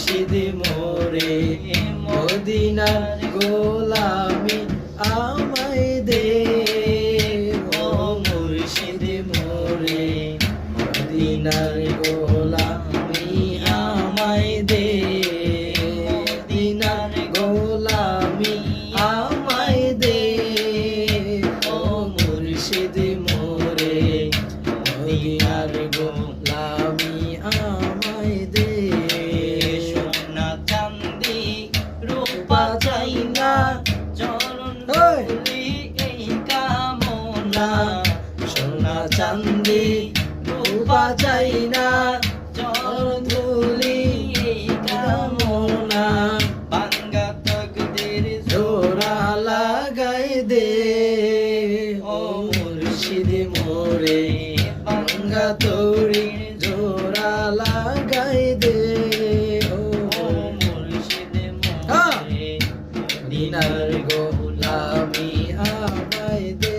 মুর্শিদ মোরে মদিনার গোলামি আমায় দে ও মুর্শিদ মোরে মদিনার গোলামি আমায় দে মদিনার গোলামি আমায় দে ও মুর্শিদ মোরে মদিনার গোলামি আমায় দে সোনা চাঁদি রূপা চাই না চরণ ধুলি এই কামনা সোনা চাঁদি রূপা চাই না চরণ ধুলি এই কামনা ভাঙ্গা তকদির জোড়া লাগাই দে ও মুর্শিদ মোরে ভাঙ্গা তরি জোড়া লাগাই দে ও মুর্শিদ মোরে মদিনার গোলামি আমায় দে।